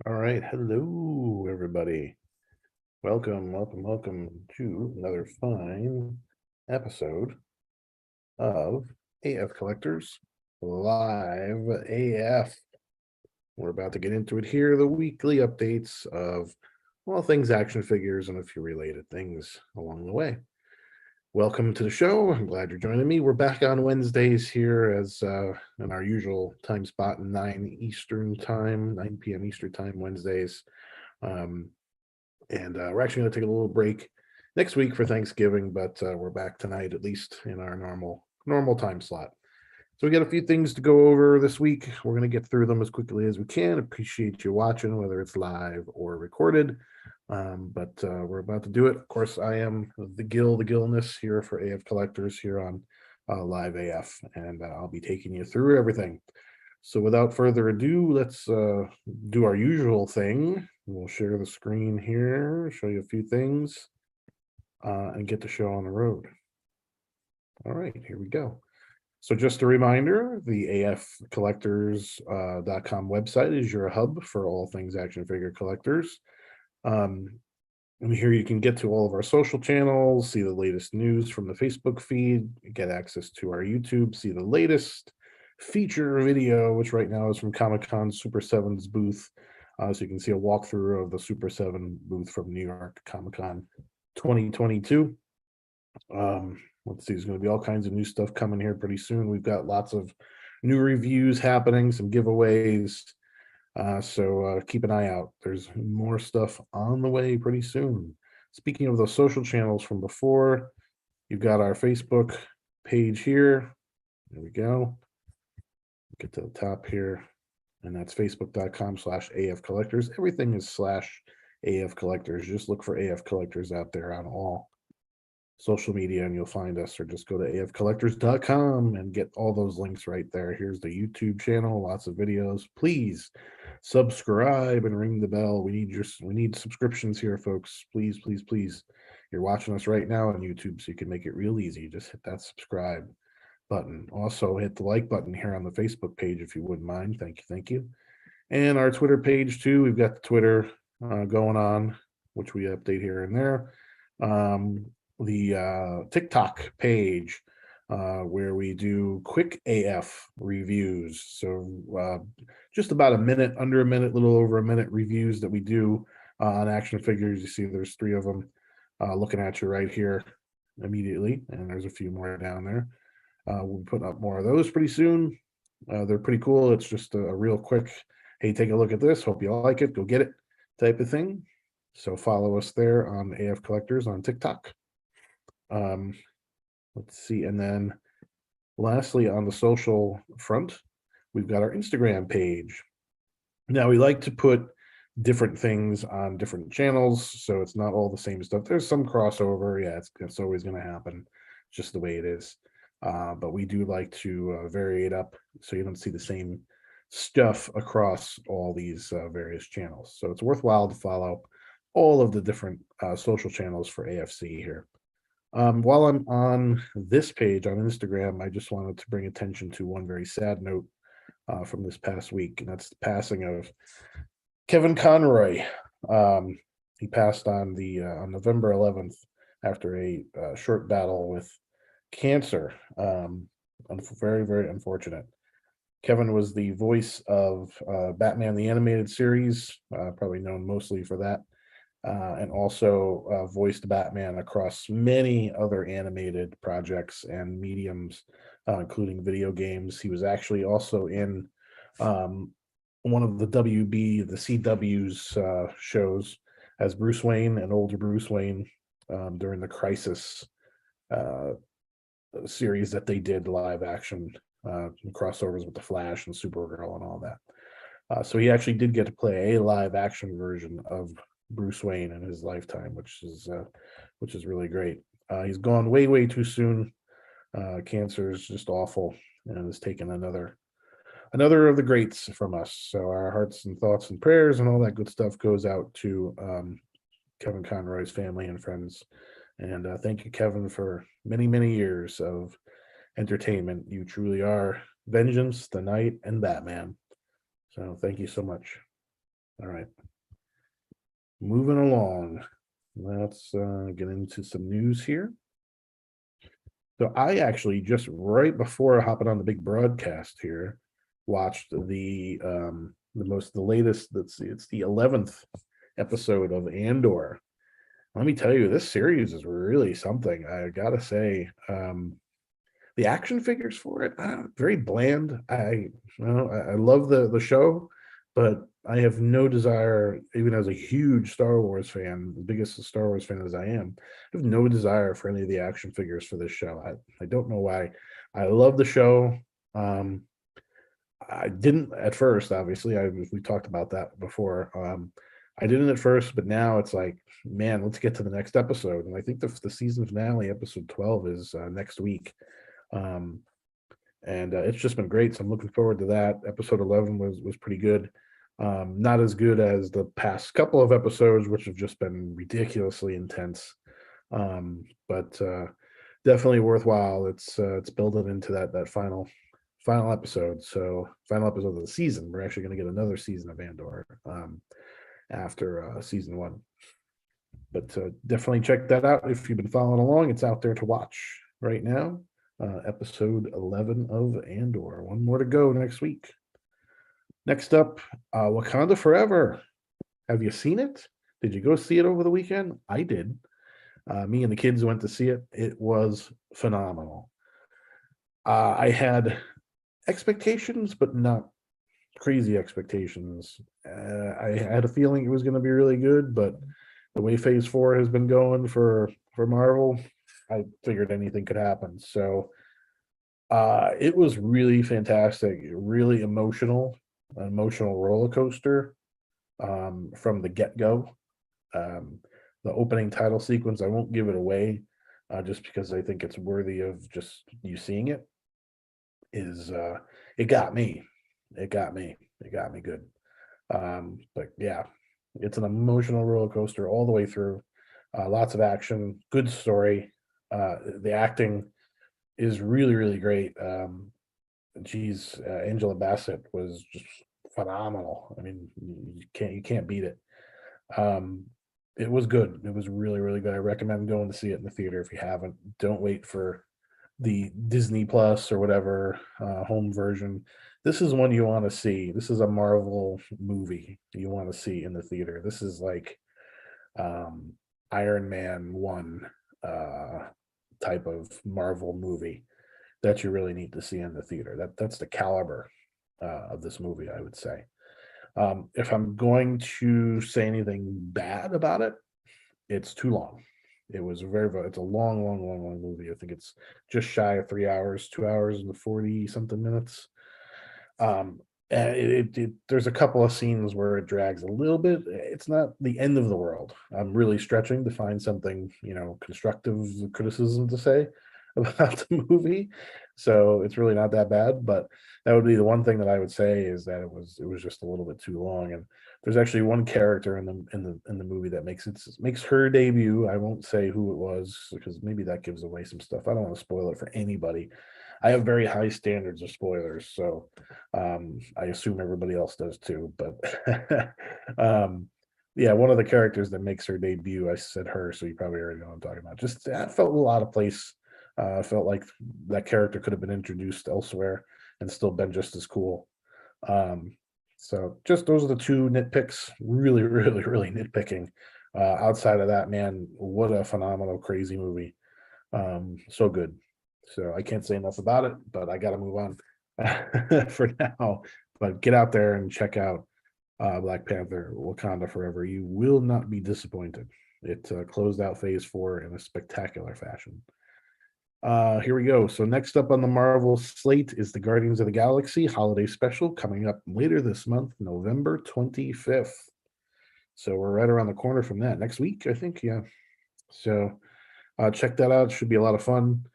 All right. Hello, everybody. Welcome to another fine episode of AF Collectors Live AF. We're about to get into it here, the weekly updates of all things action figures and a few related things along the way. Welcome to the show. I'm glad you're joining me. We're back on Wednesdays here as in our usual time spot, 9 Eastern time, 9 p.m. Eastern time, Wednesdays. And we're actually going to take a little break next week for Thanksgiving, but we're back tonight, at least in our normal time slot. So we got a few things to go over this week. We're going to get through them as quickly as we can. Appreciate you watching, whether it's live or recorded. But we're about to do it. Of course, I am the Gillness here for AF Collectors here on Live AF, and I'll be taking you through everything. So without further ado, let's do our usual thing. We'll share the screen here, show you a few things, and get the show on the road. All right, here we go. So just a reminder, the AFCollectors.com website is your hub for all things action figure collectors. And here you can get to all of our social channels, see the latest news from the Facebook feed, get access to our YouTube, see the latest feature video, which right now is from Comic-Con Super 7's booth. So you can see a walkthrough of the Super 7 booth from New York Comic-Con 2022. Let's see, there's going to be all kinds of new stuff coming here pretty soon. We've got lots of new reviews happening, some giveaways. So keep an eye out. There's more stuff on the way pretty soon. Speaking of those social channels from before, you've got our Facebook page here. There we go. Get to the top here, and that's facebook.com/AFcollectors. Everything is /AFcollectors. Just look for AF Collectors out there on all social media and you'll find us, or just go to AFcollectors.com and get all those links right there. Here's the YouTube channel, lots of videos. Please subscribe and ring the bell. We need subscriptions here, folks. Please. You're watching us right now on YouTube, so you can make it real easy. Just hit that subscribe button. Also hit the like button here on the Facebook page if you wouldn't mind. Thank you. And our Twitter page too. We've got the Twitter going on, which we update here and there. The TikTok page where we do quick AF reviews. So just about a minute, under a minute, little over a minute reviews that we do on action figures. You see there's 3 of them looking at you right here immediately, and there's a few more down there. We'll put up more of those pretty soon. They're pretty cool. It's just a real quick, hey, take a look at this. Hope you like it. Go get it type of thing. So follow us there on AF Collectors on TikTok. Let's see. And then lastly, on the social front, we've got our Instagram page. Now, we like to put different things on different channels, so it's not all the same stuff. There's some crossover. Yeah, it's always going to happen. It's just the way it is. But we do like to vary it up so you don't see the same stuff across all these various channels. So it's worthwhile to follow all of the different social channels for AFC here. While I'm on this page on Instagram, I just wanted to bring attention to one very sad note from this past week, and that's the passing of Kevin Conroy. He passed on November 11th after a short battle with cancer. Very unfortunate. Kevin was the voice of Batman the Animated Series, probably known mostly for that. And also voiced Batman across many other animated projects and mediums, including video games. He was actually also in one of the CW's shows as Bruce Wayne, an older Bruce Wayne, during the Crisis series that they did live action, crossovers with the Flash and Supergirl and all that. So he actually did get to play a live action version of Bruce Wayne in his lifetime, which is really great. He's gone way too soon. Cancer is just awful, and has taken another of the greats from us. So our hearts and thoughts and prayers and all that good stuff goes out to Kevin Conroy's family and friends. And thank you, Kevin, for many years of entertainment. You truly are Vengeance, the Knight, and Batman. So thank you so much. All right. Moving along. Let's get into some news here. So I actually just right before hopping on the big broadcast here, watched the latest. Let's see, it's the 11th episode of Andor. Let me tell you, this series is really something. I gotta say, the action figures for it, very bland. I love the show, but I have no desire, even as a huge Star Wars fan, the biggest Star Wars fan as I am, I have no desire for any of the action figures for this show. I don't know why. I love the show. Um, I didn't at first, obviously. We talked about that before. I didn't at first, but now it's like, man, let's get to the next episode. And I think the season finale, episode 12, is next week. Um, and it's just been great. So I'm looking forward to that. Episode 11 was pretty good. Not as good as the past couple of episodes, which have just been ridiculously intense. But definitely worthwhile. It's building into that final episode. So final episode of the season. We're actually going to get another season of Andor after season 1. But definitely check that out if you've been following along. It's out there to watch right now. Episode 11 of Andor. One more to go next week. Next up, Wakanda Forever. Have you seen it? Did you go see it over the weekend? I did. Me and the kids went to see it. It was phenomenal. I had expectations, but not crazy expectations. I had a feeling it was going to be really good, but the way Phase 4 has been going for Marvel, I figured anything could happen. So it was really fantastic, really an emotional roller coaster from the get-go. The opening title sequence, I won't give it away just because I think it's worthy of just you seeing it, is it got me. It got me good. But yeah, it's an emotional roller coaster all the way through. Lots of action, good story. The acting is really, really great. Angela Bassett was just phenomenal. I mean, you can't beat it. It was good. It was really, really good. I recommend going to see it in the theater if you haven't. Don't wait for the Disney Plus or whatever home version. This is one you want to see. This is a Marvel movie you want to see in the theater. This is like Iron Man 1 type of Marvel movie that you really need to see in the theater. That's the caliber of this movie, I would say. If I'm going to say anything bad about it, it's too long. It's a long movie. I think it's just shy of 3 hours, 2 hours and 40 something minutes. And there's a couple of scenes where it drags a little bit. It's not the end of the world. I'm really stretching to find something, constructive criticism to say about the movie. So it's really not that bad, but that would be the one thing that I would say is that it was just a little bit too long. And there's actually one character in the movie that makes her debut. I won't say who it was because maybe that gives away some stuff. I don't want to spoil it for anybody. I have very high standards of spoilers, so I assume everybody else does too. But yeah, one of the characters that makes her debut, I said her, so you probably already know what I'm talking about. Just that felt a little out of place. Felt like that character could have been introduced elsewhere and still been just as cool. So just those are the two nitpicks. Really, really, really nitpicking. Outside of that, man, what a phenomenal, crazy movie. So good. So I can't say enough about it, but I got to move on for now. But get out there and check out Black Panther, Wakanda Forever. You will not be disappointed. It closed out Phase 4 in a spectacular fashion. Here we go. So next up on the Marvel slate is the Guardians of the Galaxy holiday special coming up later this month, November 25th. So we're right around the corner from that. Next week, I think. Yeah. So check that out. It should be a lot of fun.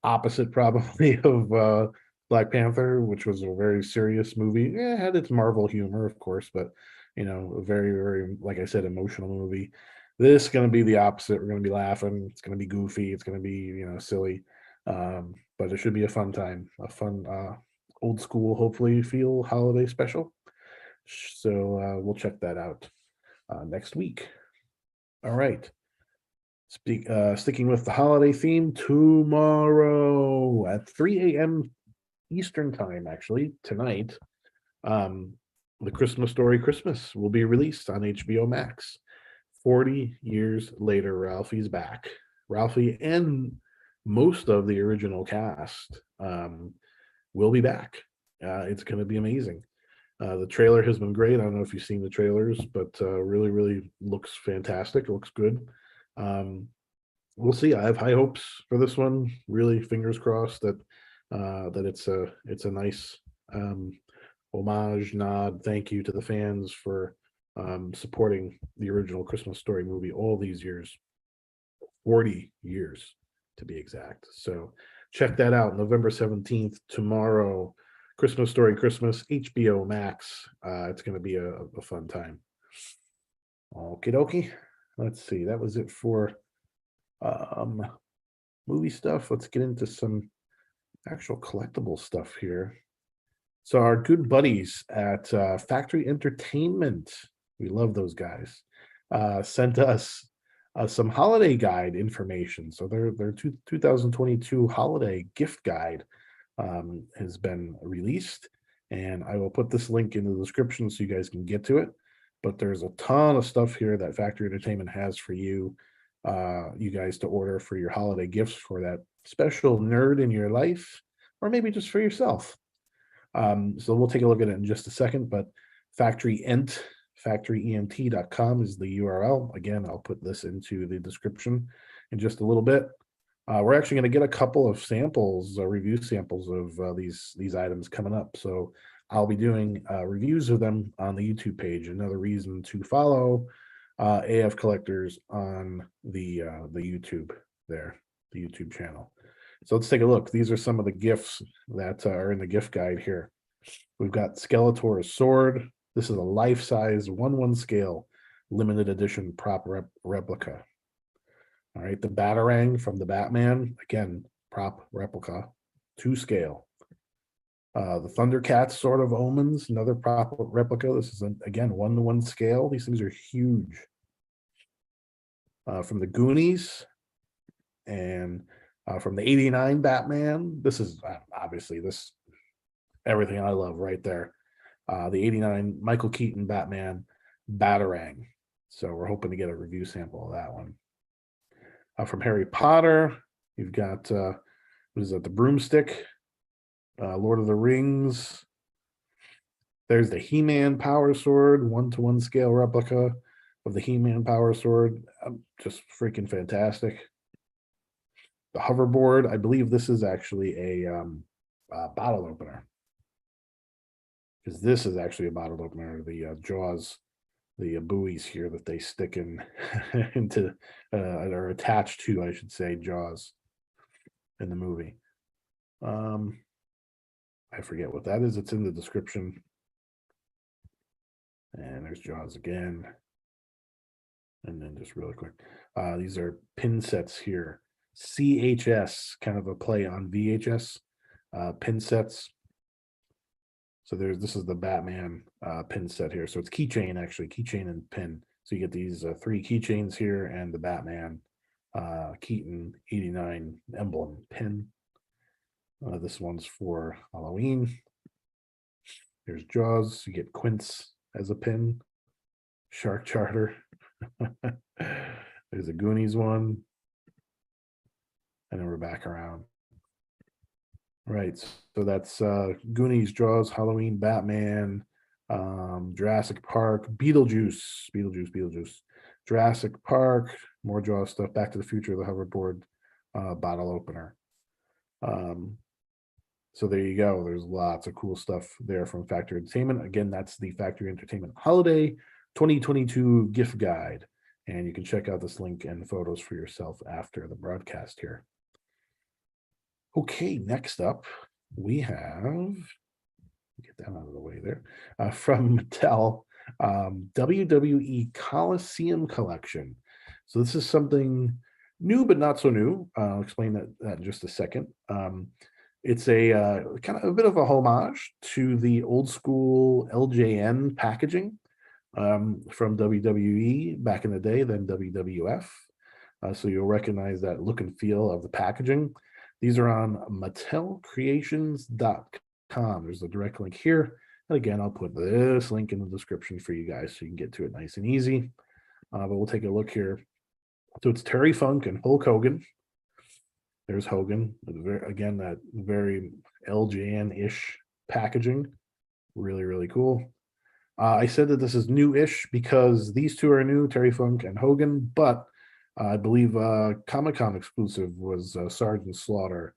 Opposite probably of Black Panther, which was a very serious movie. Yeah, it had its Marvel humor, of course, but a very, very, like I said, emotional movie. This is going to be the opposite. We're going to be laughing. It's going to be goofy. It's going to be, silly. But it should be a fun time, a fun old school, hopefully feel holiday special. So we'll check that out next week. All right. Sticking with the holiday theme, tomorrow at 3 a.m. Eastern time, actually, tonight, the Christmas Story Christmas will be released on HBOMax. 40 years later, Ralphie's back. Ralphie and most of the original cast will be back. It's going to be amazing. The trailer has been great. I don't know if you've seen the trailers, but really, really looks fantastic. It looks good. We'll see. I have high hopes for this one. Really, fingers crossed that it's a nice homage, nod, thank you to the fans for supporting the original Christmas Story movie all these years, 40 years to be exact. So check that out, November 17th, tomorrow, Christmas Story Christmas, HBOMax. It's going to be a fun time. Okie dokie. Let's see. That was it for movie stuff. Let's get into some actual collectible stuff here. So our good buddies at Factory Entertainment, we love those guys, sent us some holiday guide information. So their 2022 holiday gift guide has been released, and I will put this link in the description so you guys can get to it. But there's a ton of stuff here that Factory Entertainment has for you guys to order for your holiday gifts for that special nerd in your life, or maybe just for yourself. So we'll take a look at it in just a second, but factoryent.com is the URL. Again, I'll put this into the description in just a little bit. We're actually going to get a couple of samples, review samples of these items coming up. So I'll be doing reviews of them on the YouTube page. Another reason to follow AFCollectors on the YouTube there, the YouTube channel. So let's take a look. These are some of the gifts that are in the gift guide here. We've got Skeletor's sword. This is a life-size 1/1 scale limited edition prop replica. All right, the Batarang from the Batman, again, prop replica, 2 scale. The Thundercats Sword of Omens, another prop replica. This is, again, 1/1 scale. These things are huge. From the Goonies and from the 89 Batman. This is obviously everything I love right there. The 89 Michael Keaton Batman Batarang. So we're hoping to get a review sample of that one. From Harry Potter, you've got what is that? The Broomstick, Lord of the Rings. There's the He-Man Power Sword, 1/1 scale replica of the He-Man Power Sword. Just freaking fantastic. The hoverboard, I believe this is actually a bottle opener, because this is actually a bottle opener. The jaws, the buoys here that they stick in into are attached to, I should say, jaws in the movie. I forget what that is. It's in the description. And there's jaws again. And then just really quick, these are pin sets here. CHS, kind of a play on VHS pin sets. So this is the Batman pin set here. So it's keychain, actually, keychain and pin. So you get these 3 keychains here and the Batman Keaton 89 emblem pin. This one's for Halloween. Here's Jaws. You get Quince as a pin. Shark Charter. There's a Goonies one. And then we're back around. Right, so that's Goonies, Jaws, Halloween, Batman, Jurassic Park, Beetlejuice, Jurassic Park, more Jaws stuff, Back to the Future, the hoverboard, bottle opener. So there you go. There's lots of cool stuff there from Factory Entertainment. Again, that's the Factory Entertainment Holiday 2022 gift guide. And you can check out this link and photos for yourself after the broadcast here. Okay, next up, we have, get that out of the way there, from Mattel, WWE Coliseum collection. So this is something new, but not so new. I'll explain that in just a second. It's a kind of a bit of a homage to the old school LJN packaging from WWE back in the day, then WWF. So you'll recognize that look and feel of the packaging. These are on mattelcreations.com. There's a direct link here. And again, I'll put this link in the description for you guys so you can get to it nice and easy. But we'll take a look here. So it's Terry Funk and Hulk Hogan. There's Hogan. Again, that very LJN-ish packaging. Really, really cool. I said that this is new-ish because these two are new, Terry Funk and Hogan, but I believe Comic-Con exclusive was Sergeant Slaughter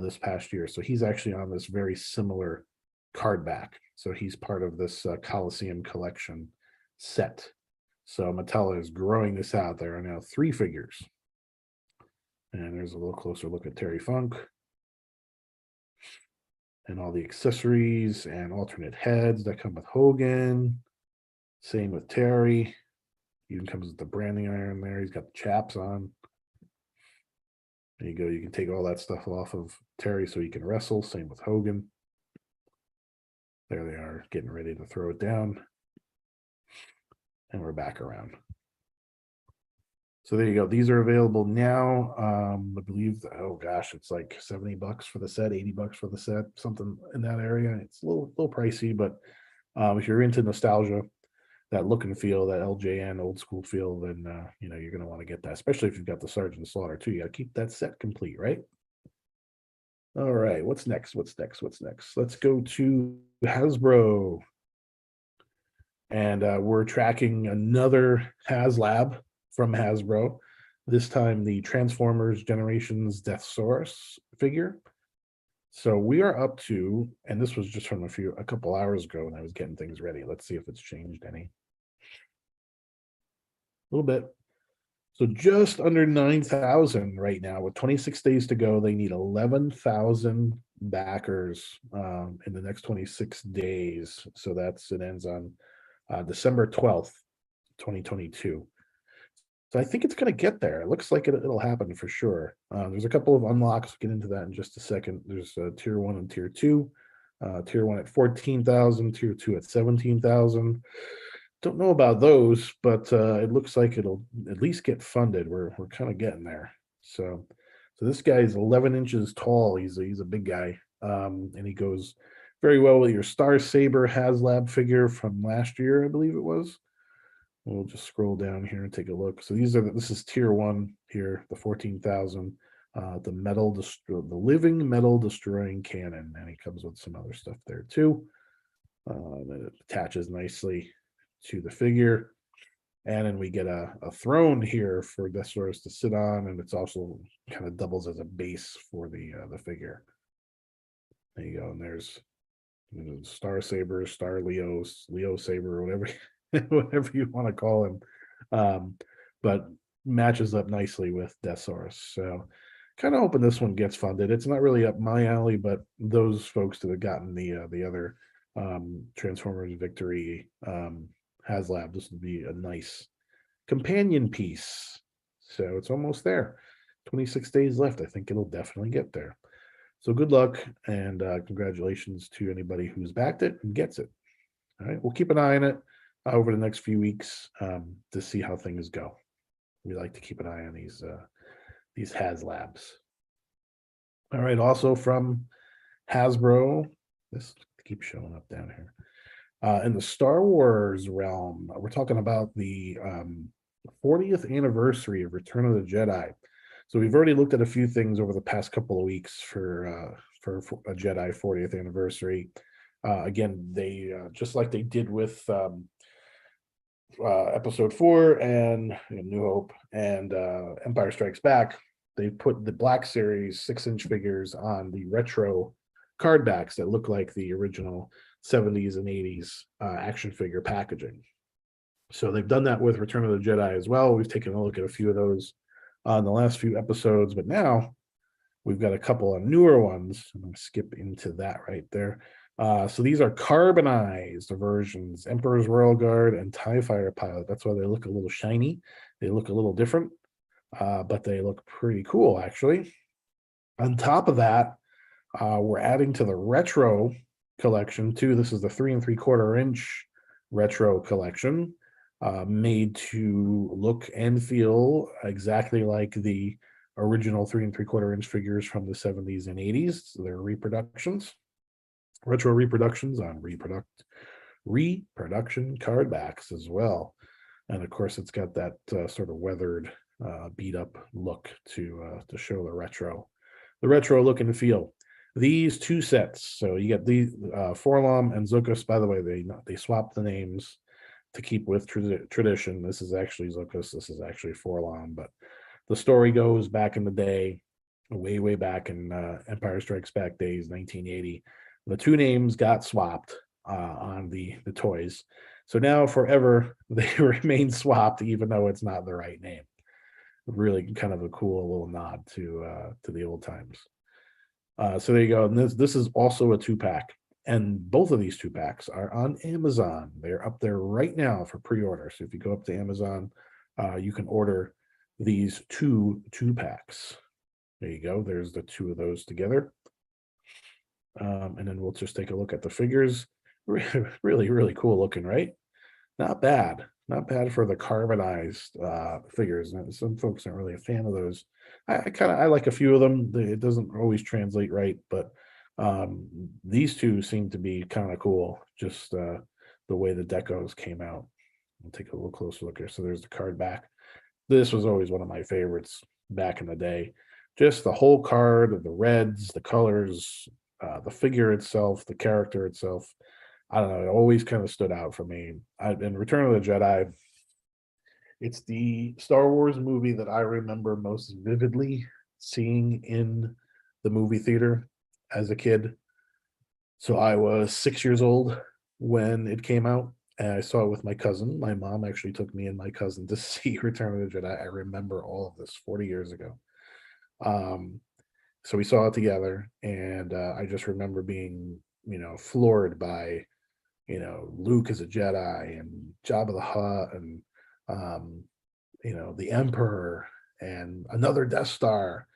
this past year. So he's actually on this very similar card back. So he's part of this Coliseum collection set. So Mattel is growing this out. There are now 3 figures. And there's a little closer look at Terry Funk. And all the accessories and alternate heads that come with Hogan. Same with Terry. Even comes with the branding iron there. He's got the chaps on. There you go. You can take all that stuff off of Terry so he can wrestle. Same with Hogan. There they are, getting ready to throw it down. And we're back around. So there you go. These are available now. I believe, oh gosh, it's like $70 for the set, $80 for the set, something in that area. It's a little pricey, but if you're into nostalgia, that look and feel, that LJN old school feel, then you know, you're going to want to get that, especially if you've got the Sergeant Slaughter too. You got to keep that set complete, right? All right, what's next? What's next? What's next? Let's go to Hasbro. And we're tracking another HasLab from Hasbro. This time the Transformers Generations Deathsaurus figure. So we are up to, and this was just from a couple hours ago when I was getting things ready. Let's see if it's changed any. A little bit. So just under 9,000 right now with 26 days to go. They need 11,000 backers in the next 26 days. So it ends on December 12th, 2022. So I think it's going to get there. It looks like it'll happen for sure. There's a couple of unlocks. We'll get into that in just a second. There's tier 1 and tier 2. Tier 1 at 14,000, tier 2 at 17,000. Don't know about those, but it looks like it'll at least get funded. We're kind of getting there. So this guy is 11 inches tall. He's a big guy, and he goes very well with your Star Saber HasLab figure from last year, I believe it was. We'll just scroll down here and take a look. So this is tier 1 here, the 14,000. The living metal destroying cannon, and he comes with some other stuff there too. It attaches nicely to the figure, and then we get a throne here for Deathsaurus to sit on, and it's also kind of doubles as a base for the figure. There you go, and there's Star Saber, Star Leo Saber, whatever whatever you want to call him, but matches up nicely with Deathsaurus. So kind of hoping this one gets funded. It's not really up my alley, but those folks that have gotten the other Transformers Victory HasLab, this would be a nice companion piece. So it's almost there. 26 days left. I think it'll definitely get there. So good luck, and congratulations to anybody who's backed it and gets it. All right, we'll keep an eye on it over the next few weeks to see how things go. We like to keep an eye on these HasLabs. All right, also from Hasbro, this keeps showing up down here. In the Star Wars realm, we're talking about the 40th anniversary of Return of the Jedi. So we've already looked at a few things over the past couple of weeks for a Jedi 40th anniversary. Again, they just like they did with Episode 4 and New Hope and Empire Strikes Back, they put the Black Series 6-inch figures on the retro card backs that look like the original 70s and 80s action figure packaging. So they've done that with Return of the Jedi as well. We've taken a look at a few of those in the last few episodes, but now we've got a couple of newer ones. I'm going to skip into that right there. So these are carbonized versions, Emperor's Royal Guard and TIE Fighter Pilot. That's why they look a little shiny. They look a little different, but they look pretty cool, actually. On top of that, We're adding to the retro collection too. This is the 3 3/4-inch retro collection, made to look and feel exactly like the original 3 3/4-inch figures from the 70s and 80s. So they're reproductions, retro reproductions on reproduction card backs as well. And of course, it's got that sort of weathered, beat up look to show the retro look and feel. These two sets, so you get the Forlom and Zuckuss. By the way, they swapped the names to keep with tradition. This is actually Zuckuss, this is actually Forlom, but the story goes back in the day, way back in Empire Strikes Back days, 1980. The two names got swapped on the toys. So now forever they remain swapped, even though it's not the right name. Really kind of a cool little nod to the old times. So there you go. And this is also a 2-pack. And both of these 2-packs are on Amazon. They're up there right now for pre-order. So if you go up to Amazon, you can order these 2-packs. There you go. There's the 2 of those together. And then we'll just take a look at the figures. Really cool looking, right? Not bad for the carbonized figures. And some folks aren't really a fan of those. I like a few of them. It doesn't always translate right, but these two seem to be kind of cool. Just the way the decos came out. We'll take a little closer look here. So there's the card back. This was always one of my favorites back in the day. Just the whole card, the reds, the colors, the figure itself, the character itself. I don't know, it always kind of stood out for me. In Return of the Jedi, it's the Star Wars movie that I remember most vividly seeing in the movie theater as a kid. So I was 6 years old when it came out, and I saw it with my cousin. My mom actually took me and my cousin to see Return of the Jedi. I remember all of this 40 years ago. So we saw it together, and I just remember being, floored by, Luke as a Jedi and Jabba the Hutt and, the Emperor and another Death Star.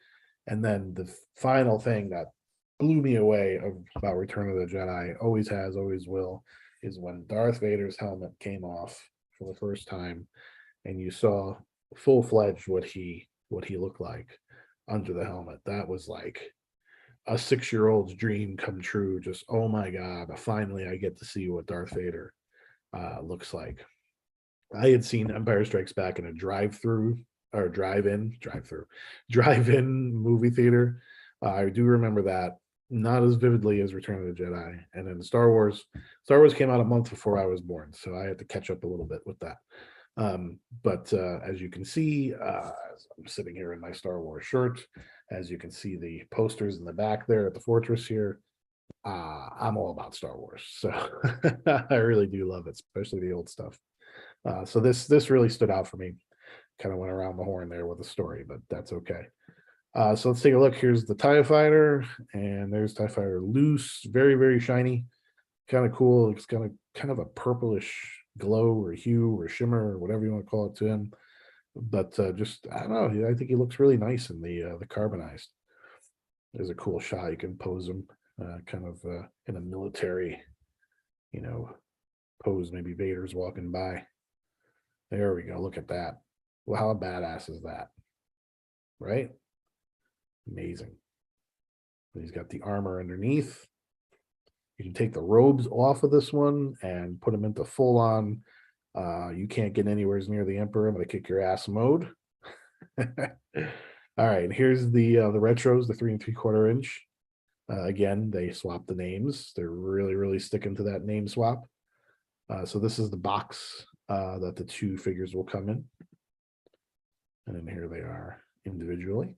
And then the final thing that blew me away about Return of the Jedi, always has, always will, is when Darth Vader's helmet came off for the first time, and you saw full-fledged what he looked like under the helmet. That was like a 6-year-old's dream come true. Just, oh my God, finally I get to see what Darth Vader looks like. I had seen Empire Strikes Back in a drive-in movie theater. I do remember that, not as vividly as Return of the Jedi. And then Star Wars came out a month before I was born, so I had to catch up a little bit with that. But as you can see, I'm sitting here in my Star Wars shirt. As you can see the posters in the back there at the fortress here. I'm all about Star Wars, so I really do love it, especially the old stuff. So this really stood out for me. Kind of went around the horn there with the story, but that's okay. So let's take a look. Here's the TIE Fighter, and there's TIE Fighter loose, very shiny, kind of cool. It's kind of a purplish glow or hue or shimmer or whatever you want to call it to him. But just, I don't know, I think he looks really nice in the carbonized. There's a cool shot. You can pose him kind of in a military, pose. Maybe Vader's walking by. There we go. Look at that. Well, how badass is that? Right? Amazing. He's got the armor underneath. You can take the robes off of this one and put them into full on. You can't get anywhere near the Emperor. I'm going to kick your ass mode. All right, here's the retros, the 3 3/4-inch. Again, they swapped the names. They're really sticking to that name swap. So this is the box that the two figures will come in. And then here they are individually.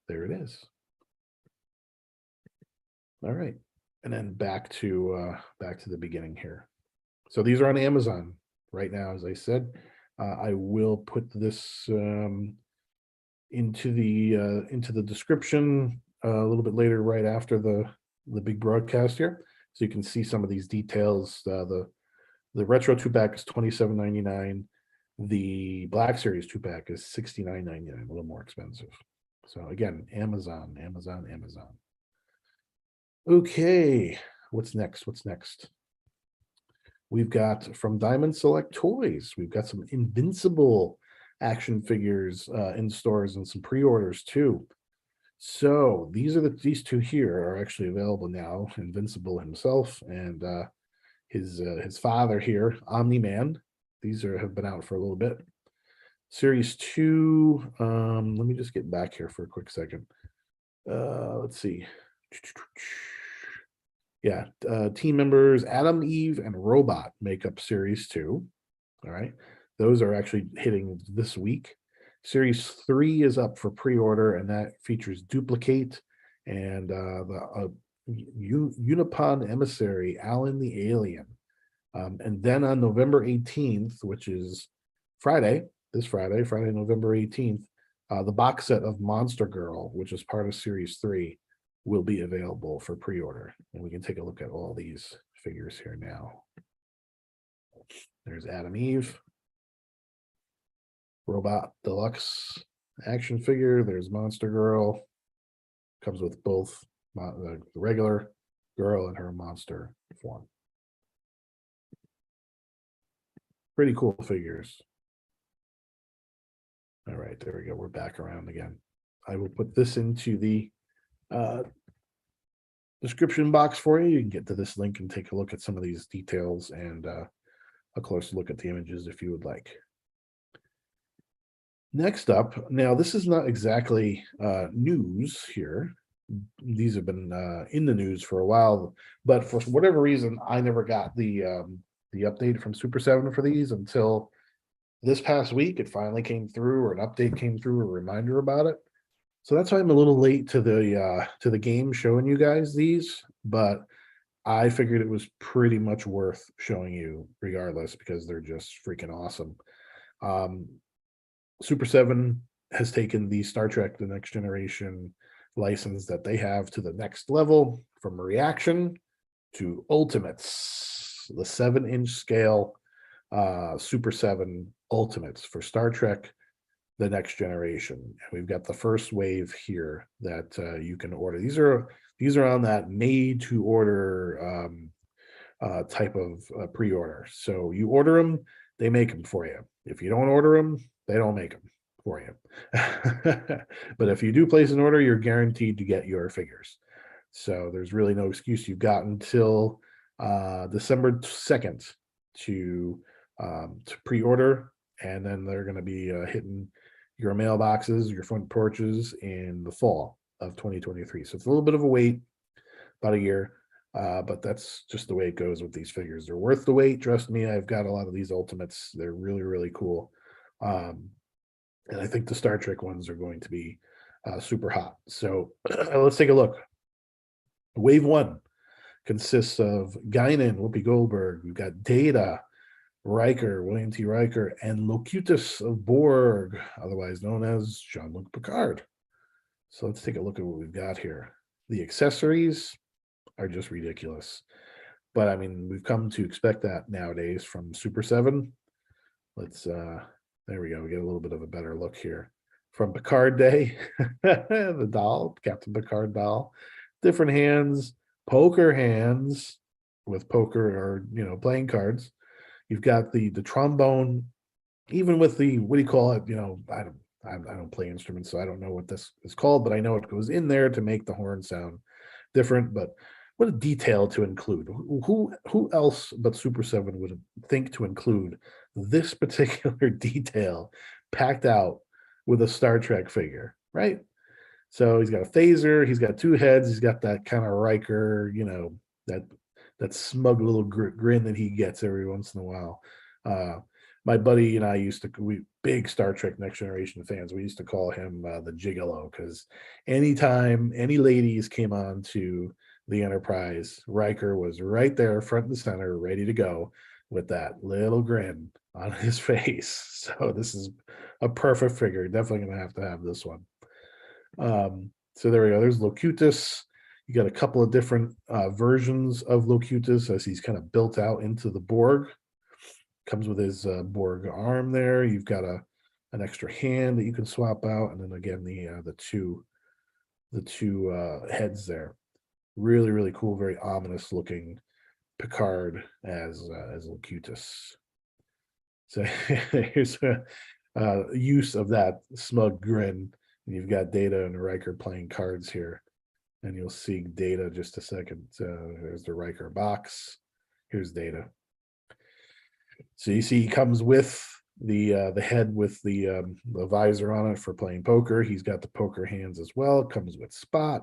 There it is. All right, and then back to the beginning here. So these are on Amazon right now, as I said. I will put this into the description a little bit later, right after the big broadcast here, so you can see some of these details. The retro 2-pack is $27.99. The Black Series 2-pack is $69.99, a little more expensive. So again, Amazon, Amazon, Amazon. Okay, what's next? What's next? We've got from Diamond Select Toys, we've got some Invincible action figures in stores and some pre-orders too. So these two here are actually available now. Invincible himself and his father here, Omni-Man. These have been out for a little bit. Series 2, let me just get back here for a quick second. Let's see. Yeah, team members Adam, Eve, and Robot make up Series 2. All right, those are actually hitting this week. Series 3 is up for pre-order, and that features Duplicate and the Unipod Emissary, Alan the Alien. And then on November 18th, which is Friday, Friday, November 18th, the box set of Monster Girl, which is part of Series 3, will be available for pre-order. And we can take a look at all these figures here now. There's Adam Eve, Robot Deluxe action figure. There's Monster Girl. Comes with both the regular girl and her monster form. Pretty cool figures. All right, there we go. We're back around again. I will put this into the description box for you. You can get to this link and take a look at some of these details and a closer look at the images if you would like. Next up, now this is not exactly news here. These have been in the news for a while, but for whatever reason, I never got the update from Super 7 for these until this past week. It finally came through, or an update came through, a reminder about it. So that's why I'm a little late to the game showing you guys these, but I figured it was pretty much worth showing you regardless because they're just freaking awesome. Super 7 has taken the Star Trek The Next Generation license that they have to the next level, from reaction to Ultimates, the 7-inch scale Super 7 Ultimates for Star Trek The Next Generation. And we've got the first wave here that you can order. These are on that made to order type of pre-order. So you order them, they make them for you. If you don't order them, they don't make them for you. But if you do place an order, you're guaranteed to get your figures. So there's really no excuse. You've got until December 2nd to pre-order, and then they're going to be hitting your mailboxes, your front porches in the fall of 2023. So it's a little bit of a wait, about a year, but that's just the way it goes with these figures. They're worth the wait. Trust me, I've got a lot of these Ultimates. They're really, really cool. And I think the Star Trek ones are going to be super hot. So let's take a look. Wave 1 consists of Guinan, Whoopi Goldberg. We've got Data, Riker, William T. Riker, and Locutus of Borg, otherwise known as Jean-Luc Picard. So let's take a look at what we've got here. The accessories are just ridiculous. But I mean, we've come to expect that nowadays from Super 7. Let's there we go. We get a little bit of a better look here. From Picard Day, the doll, Captain Picard doll, different hands, poker hands with poker or playing cards. You've got the trombone, even with the, what do you call it? I don't play instruments, so I don't know what this is called, but I know it goes in there to make the horn sound different. But what a detail to include. Who else but Super 7 would think to include this particular detail packed out with a Star Trek figure, right? So he's got a phaser, he's got 2 heads, he's got that kind of Riker, that smug little grin that he gets every once in a while. My buddy and I we big Star Trek Next Generation fans. We used to call him the Gigolo, because anytime any ladies came on to the Enterprise, Riker was right there, front and center, ready to go with that little grin on his face. So this is a perfect figure. Definitely going to have this one. So there we go. There's Locutus. You got a couple of different versions of Locutus as he's kind of built out into the Borg. Comes with his Borg arm there. You've got a an extra hand that you can swap out, and then again the two heads there. Really, really cool, very ominous looking Picard as Locutus. So here's a use of that smug grin. And you've got Data and Riker playing cards here, and you'll see Data just a second. There's the Riker box. Here's Data. So you see he comes with the head with the visor on it for playing poker. He's got the poker hands as well. Comes with Spot.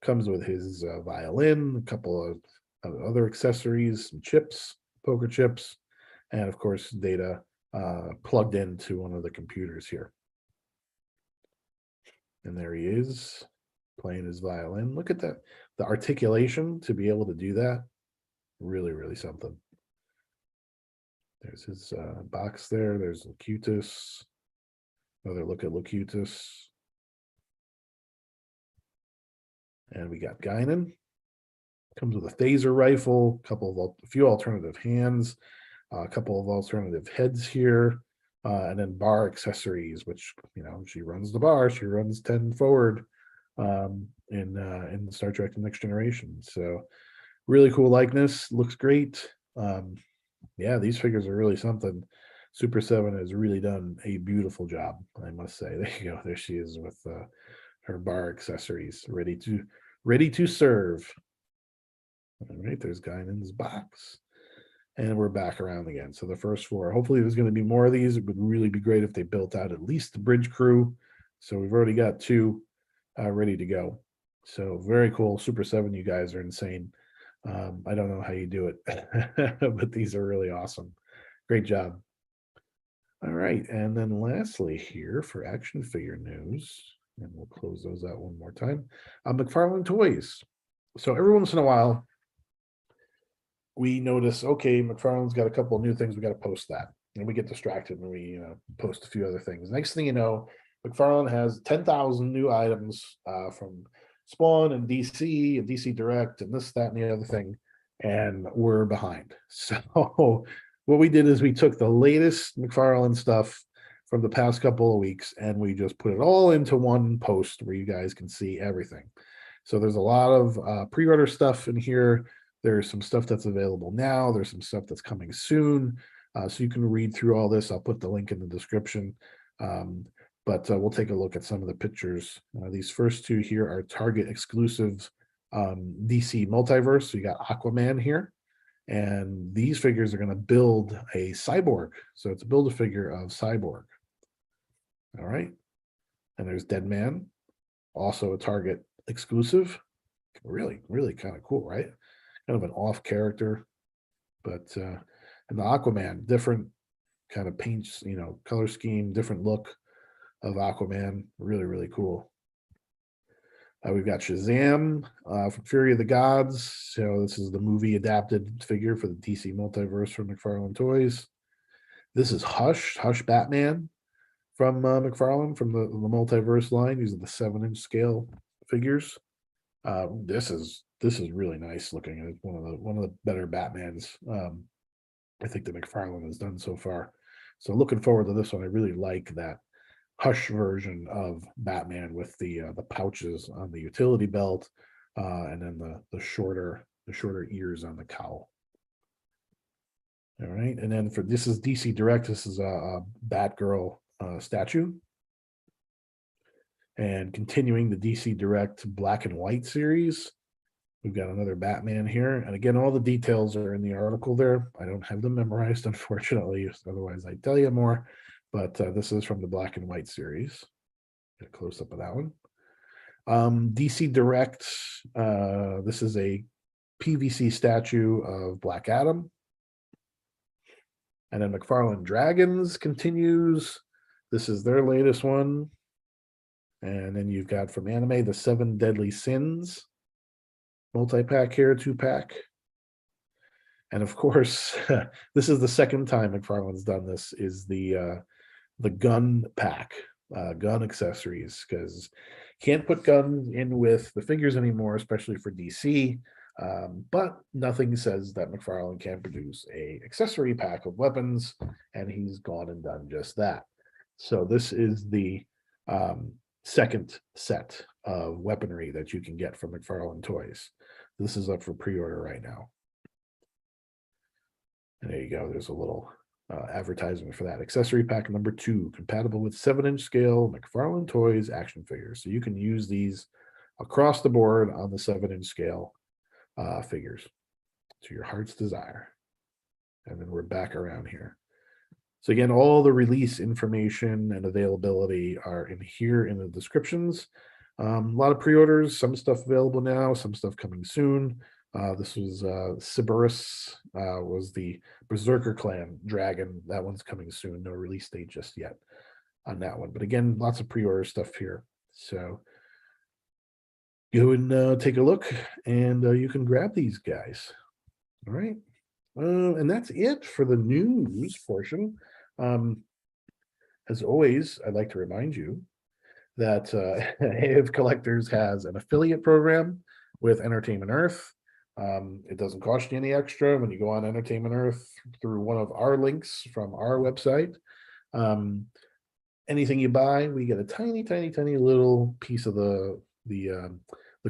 Comes with his violin, a couple of other accessories, some chips, poker chips, and of course Data plugged into one of the computers here. And there he is playing his violin. Look at that, the articulation to be able to do that. Really, really something. There's his box there. There's Locutus. Another look at Locutus. And we got Guinan. Comes with a phaser rifle, a few alternative hands, a couple of alternative heads here, and then bar accessories, which, you know, she runs the bar. She runs 10 forward in Star Trek: The Next Generation. So really cool likeness. Looks great. Yeah, these figures are really something. Super 7 has really done a beautiful job, I must say. There you go. There she is with her bar accessories, ready to serve. All right, there's Guinan's box. And we're back around again. So the first 4, hopefully there's going to be more of these. It would really be great if they built out at least the bridge crew. So we've already got 2 ready to go. So very cool. Super 7, you guys are insane. I don't know how you do it, but these are really awesome. Great job. All right, and then lastly here for action figure news, and we'll close those out one more time. McFarlane Toys. So every once in a while, we notice, okay, McFarlane's got a couple of new things, we got to post that. And we get distracted and we post a few other things. Next thing you know, McFarlane has 10,000 new items from Spawn and DC Direct and this, that, and the other thing, and we're behind. So what we did is we took the latest McFarlane stuff from the past couple of weeks and we just put it all into one post where you guys can see everything. So there's a lot of pre-order stuff in here. There's some stuff that's available now. There's some stuff that's coming soon. So you can read through all this. I'll put the link in the description. But we'll take a look at some of the pictures. These first 2 here are Target exclusive DC multiverse. So you got Aquaman here. And these figures are going to build a cyborg. So it's a build-a-figure of Cyborg. All right. And there's Deadman, also a Target exclusive. Really, really kind of cool, right? Kind of an off character. But and the Aquaman, different kind of paints, color scheme, different look of Aquaman. Really, really cool. We've got Shazam from Fury of the Gods. So this is the movie adapted figure for the DC multiverse from McFarlane Toys. This is Hush Batman from McFarlane from the multiverse line. These are the 7-inch scale figures. This is really nice looking. It's one of the better Batmans I think that McFarlane has done so far. So looking forward to this one. I really like that Hush version of Batman with the pouches on the utility belt, and then the shorter ears on the cowl. All right, and then this is DC Direct. This is a Batgirl statue, and continuing the DC Direct Black and White series, we've got another Batman here. And again, all the details are in the article there. I don't have them memorized, unfortunately. Otherwise, I'd tell you more. But this is from the Black and White series. Get a close up of that one. DC Direct. This is a PVC statue of Black Adam. And then McFarlane Dragons continues. This is their latest one. And then you've got from anime, the 7 Deadly Sins multi-pack here, 2-pack. And of course, this is the second time McFarlane's done this, is the gun pack, gun accessories, because can't put guns in with the figures anymore, especially for DC. But nothing says that McFarlane can't produce a accessory pack of weapons, and he's gone and done just that. So this is the second set of weaponry that you can get from McFarlane Toys. This is up for pre-order right now. And there you go. There's a little advertisement for that. Accessory pack number 2, compatible with 7-inch scale McFarlane Toys action figures. So you can use these across the board on the 7-inch scale figures to your heart's desire. And then we're back around here. So again, all the release information and availability are in here in the descriptions. A lot of pre-orders, some stuff available now, some stuff coming soon. This was Cerberus, was the Berserker Clan dragon. That one's coming soon. No release date just yet on that one. But again, lots of pre-order stuff here. So go and take a look, and you can grab these guys. All right. And that's it for the news portion. As always, I'd like to remind you that AFCollectors has an affiliate program with Entertainment Earth. It doesn't cost you any extra when you go on Entertainment Earth through one of our links from our website. Anything you buy, we get a tiny little piece of the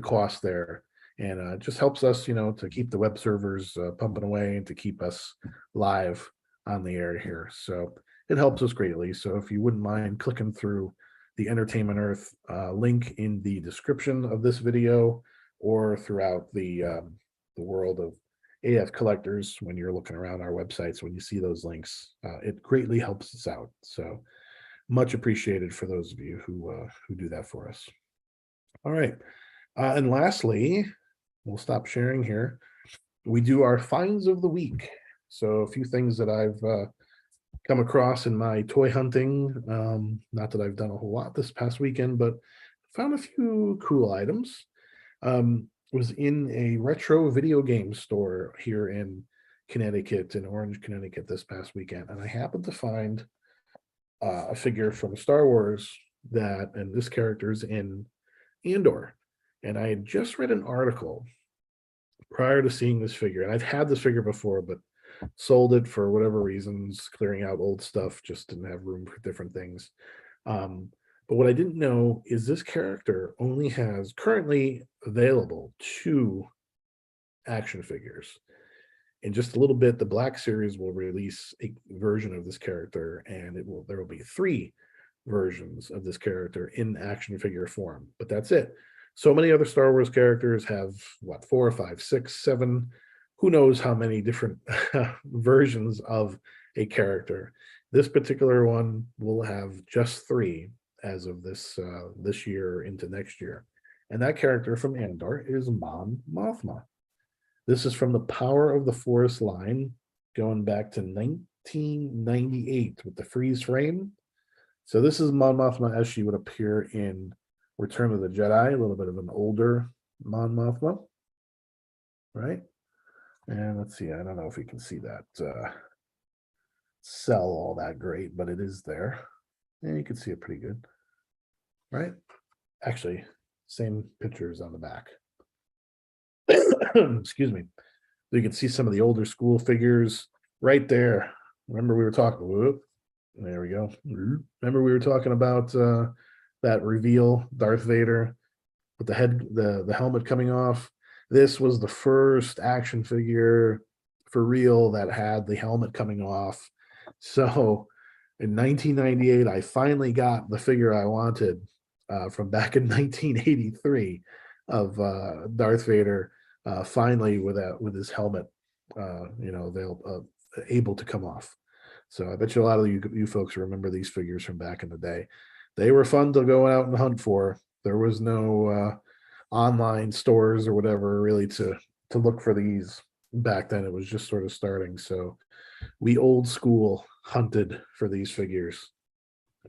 cost there. And it just helps us, to keep the web servers pumping away and to keep us live on the air here. So it helps us greatly. So if you wouldn't mind clicking through the Entertainment Earth link in the description of this video, or throughout the world of AFCollectors when you're looking around our websites, when you see those links, it greatly helps us out. So much appreciated for those of you who do that for us. All right. And lastly, we'll stop sharing here. We do our finds of the week. So a few things that I've come across in my toy hunting. Not that I've done a whole lot this past weekend, but found a few cool items. Was in a retro video game store here in Connecticut, in Orange, Connecticut this past weekend. And I happened to find a figure from Star Wars and this character's in Andor. And I had just read an article prior to seeing this figure, and I've had this figure before, but sold it for whatever reasons, clearing out old stuff, just didn't have room for different things. But what I didn't know is this character only has currently available 2 action figures. In just a little bit, the Black Series will release a version of this character, and there will be 3 versions of this character in action figure form. But that's it. So many other Star Wars characters have, 4, 5, 6, 7, who knows how many different versions of a character. This particular one will have just 3 as of this year into next year. And that character from Andor is Mon Mothma. This is from the Power of the Force line, going back to 1998 with the freeze frame. So this is Mon Mothma as she would appear in Return of the Jedi, a little bit of an older Mon Mothma, right? And let's see, I don't know if you can see that cell all that great, but it is there. And you can see it pretty good, right? Actually, same pictures on the back. Excuse me. So you can see some of the older school figures right there. Remember we were talking, whoop, there we go. Remember we were talking about that reveal, Darth Vader with the head, the helmet coming off. This was the first action figure for real that had the helmet coming off. So in 1998, I finally got the figure I wanted from back in 1983 of Darth Vader, finally with his helmet, able to come off. So I bet you a lot of you folks remember these figures from back in the day. They were fun to go out and hunt for. There was no online stores or whatever really to look for these back then. It was just sort of starting. So we old school hunted for these figures.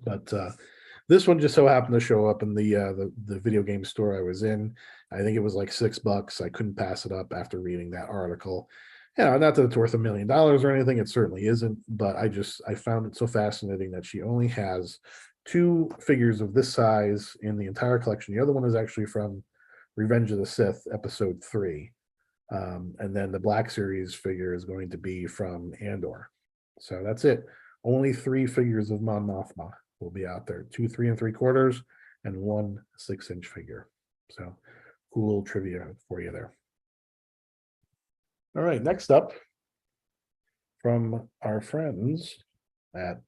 But this one just so happened to show up in the video game store I was in. I think it was like $6. I couldn't pass it up after reading that article. Not that it's worth $1 million or anything. It certainly isn't. But I found it so fascinating that she only has 2 figures of this size in the entire collection. The other one is actually from Revenge of the Sith, Episode 3. And then the Black Series figure is going to be from Andor. So that's it. Only 3 figures of Mon Mothma will be out there, 2 3 3/4 and 1 6-inch figure. So cool little trivia for you there. All right, next up from our friends at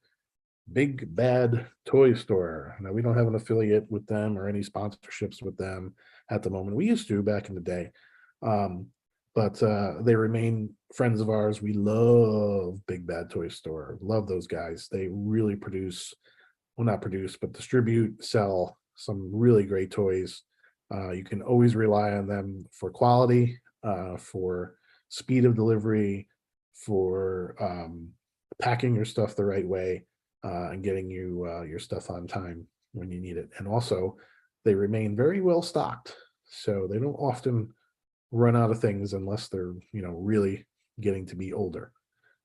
Big Bad Toy Store. Now, we don't have an affiliate with them or any sponsorships with them at the moment. We used to back in the day, but they remain friends of ours. We love Big Bad Toy Store. Love those guys. They really produce, well, not produce, but distribute, sell some really great toys. You can always rely on them for quality, for speed of delivery, for packing your stuff the right way, and getting you your stuff on time when you need it. And also, they remain very well stocked, so they don't often run out of things unless they're, really getting to be older.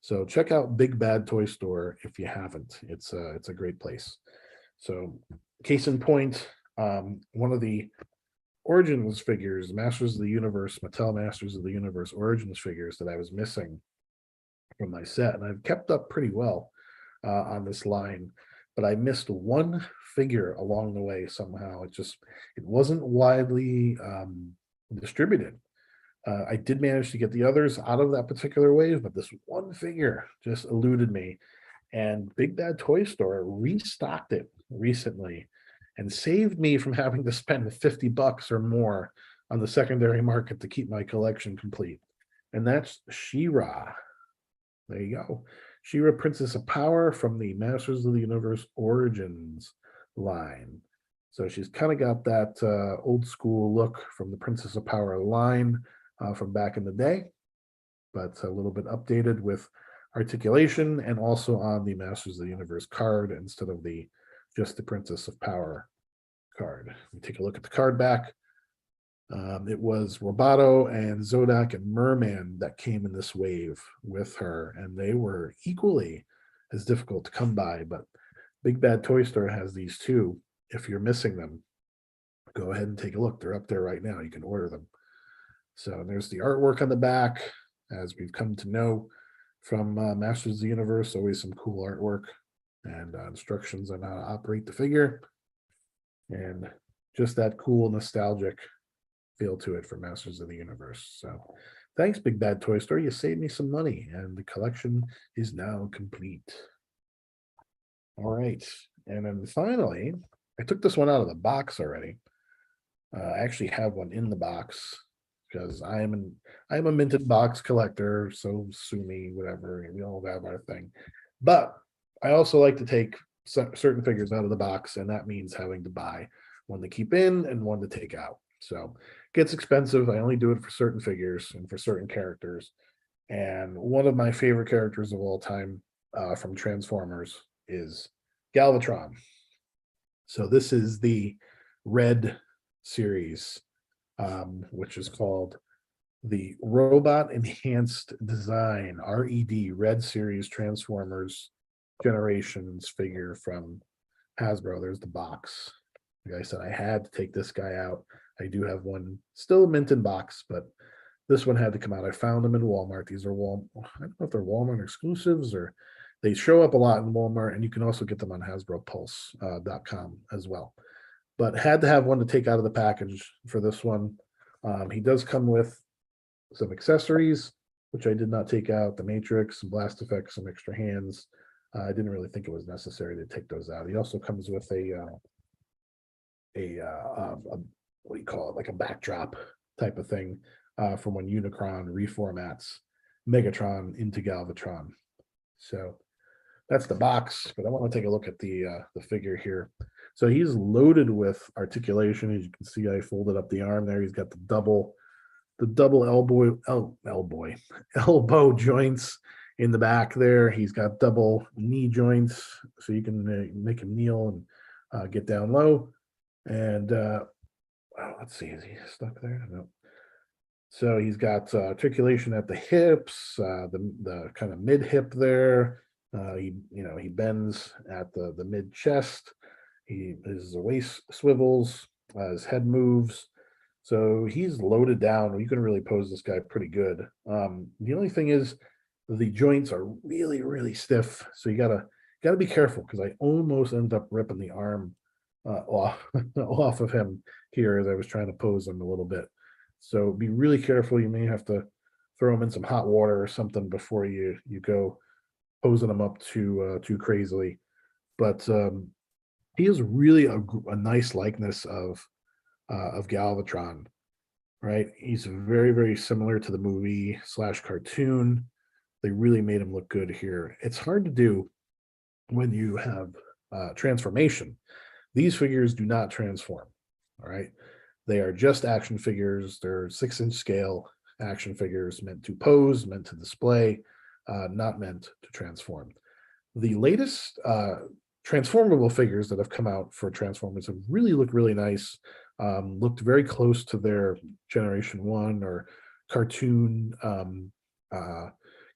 So check out Big Bad Toy Store if you haven't. It's a great place. So case in point, one of the Origins figures, Masters of the Universe, Mattel Masters of the Universe Origins figures that I was missing from my set, and I've kept up pretty well on this line, but I missed one figure along the way somehow. It wasn't widely distributed. I did manage to get the others out of that particular wave, but this one figure just eluded me. And Big Bad Toy Store restocked it recently and saved me from having to spend $50 or more on the secondary market to keep my collection complete. And that's She-Ra. There you go. She-Ra, Princess of Power from the Masters of the Universe Origins line. So she's kind of got that old school look from the Princess of Power line from back in the day, but a little bit updated with articulation and also on the Masters of the Universe card instead of just the Princess of Power card. We take a look at the card back. It was Roboto and Zodak and Merman that came in this wave with her, and they were equally as difficult to come by, but Big Bad Toy Store has these too. If you're missing them, go ahead and take a look. They're up there right now. You can order them. So there's the artwork on the back, as we've come to know from Masters of the Universe. Always some cool artwork and instructions on how to operate the figure, and just that cool nostalgic feel to it for Masters of the Universe. So thanks, Big Bad Toy Store. You saved me some money, and the collection is now complete. All right, and then finally, I took this one out of the box already. I actually have one in the box because I am a minted box collector, so sue me, whatever. We all have our thing. But I also like to take certain figures out of the box, and that means having to buy one to keep in and one to take out. So it gets expensive. I only do it for certain figures and for certain characters. And one of my favorite characters of all time from Transformers is Galvatron. So this is the Red series, which is called the Robot Enhanced Design, RED, Red Series Transformers Generations figure from Hasbro. There's the box. Like I said, I had to take this guy out. I do have one still mint in box, but this one had to come out. I found them in Walmart. These are I don't know if they're Walmart exclusives or they show up a lot in Walmart, and you can also get them on HasbroPulse.com as well. But had to have one to take out of the package for this one. He does come with some accessories, which I did not take out, the Matrix, some blast effects, some extra hands. I didn't really think it was necessary to take those out. He also comes with a what do you call it, like a backdrop type of thing from when Unicron reformats Megatron into Galvatron. So that's the box, but I want to take a look at the figure here. So he's loaded with articulation. As you can see, I folded up the arm there. He's got the double elbow joints in the back there. He's got double knee joints, so you can make him kneel and get down low. And let's see, is he stuck there? No. So he's got articulation at the hips, the kind of mid hip there. He bends at the mid chest. His waist swivels, his head moves. So he's loaded down. You can really pose this guy pretty good. The only thing is the joints are really, really stiff. So you gotta got to be careful because I almost ended up ripping the arm off off of him here as I was trying to pose him a little bit. So be really careful. You may have to throw him in some hot water or something before you go posing him up too crazily. But he is really a nice likeness of Galvatron, right? He's very, very similar to the movie / cartoon. They really made him look good here. It's hard to do when you have transformation. These figures do not transform, all right? They are just action figures. They're 6-inch scale action figures meant to pose, meant to display, not meant to transform. The latest transformable figures that have come out for Transformers have really looked really nice. Looked very close to their Generation 1 or cartoon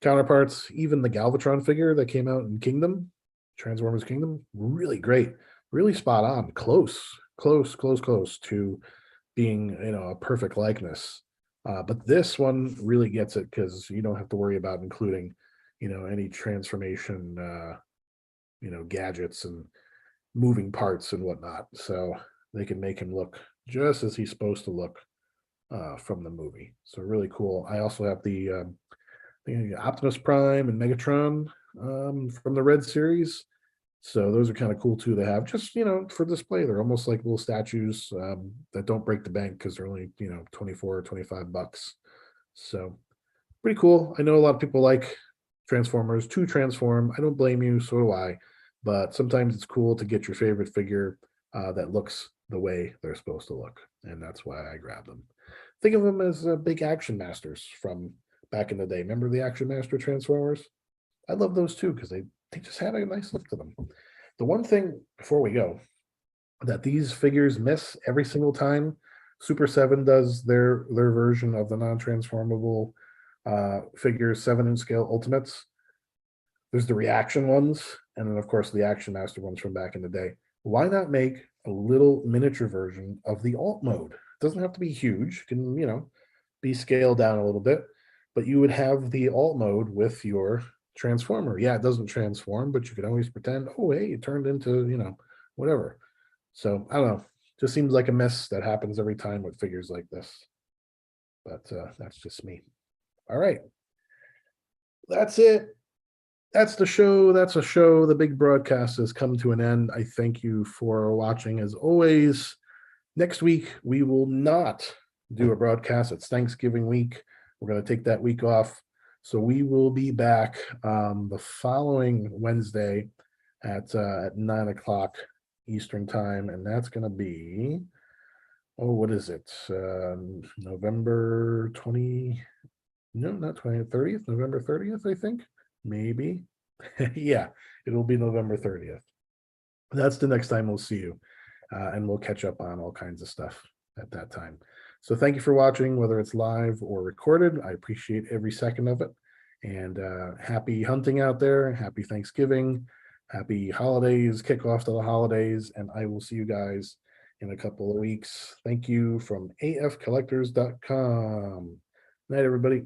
counterparts. Even the Galvatron figure that came out in Kingdom, Transformers Kingdom, really great, really spot on, close to being, you know, a perfect likeness. But this one really gets it because you don't have to worry about including, you know, any transformation, you know, gadgets and moving parts and whatnot. So they can make him look just as he's supposed to look from the movie. So really cool. I also have the Optimus Prime and Megatron from the Red series. So those are kind of cool too to have, just, you know, for display. They're almost like little statues that don't break the bank because they're only, you know, 24 or 25 bucks. So pretty cool. I know a lot of people like Transformers to transform. I don't blame you, so do I. But sometimes it's cool to get your favorite figure that looks the way they're supposed to look. And that's why I grab them. Think of them as big Action Masters from back in the day. Remember the Action Master Transformers? I love those too because they just had a nice look to them. The one thing before we go that these figures miss every single time Super 7 does their version of the non-transformable figures, 7-inch scale ultimates. There's the reaction ones, and then of course the Action Master ones from back in the day. Why not make a little miniature version of the alt mode? It doesn't have to be huge. It can, you know, be scaled down a little bit, but you would have the alt mode with your transformer. Yeah, it doesn't transform, but you could always pretend, oh, hey, it turned into, you know, whatever. So I don't know. Just seems like a miss that happens every time with figures like this. But that's just me. All right. That's it. That's the show. That's a show. The big broadcast has come to an end. I thank you for watching as always. Next week, we will not do a broadcast. It's Thanksgiving week. We're going to take that week off. So we will be back the following Wednesday at 9 o'clock Eastern time. And that's going to be, oh, what is it? November 20, no, not 20th, 30th, November 30th, I think. Maybe. Yeah, it'll be November 30th. That's the next time we'll see you. And we'll catch up on all kinds of stuff at that time. So thank you for watching, whether it's live or recorded. I appreciate every second of it. And happy hunting out there. Happy Thanksgiving. Happy holidays, kickoff to the holidays. And I will see you guys in a couple of weeks. Thank you from AFCollectors.com. Night, everybody.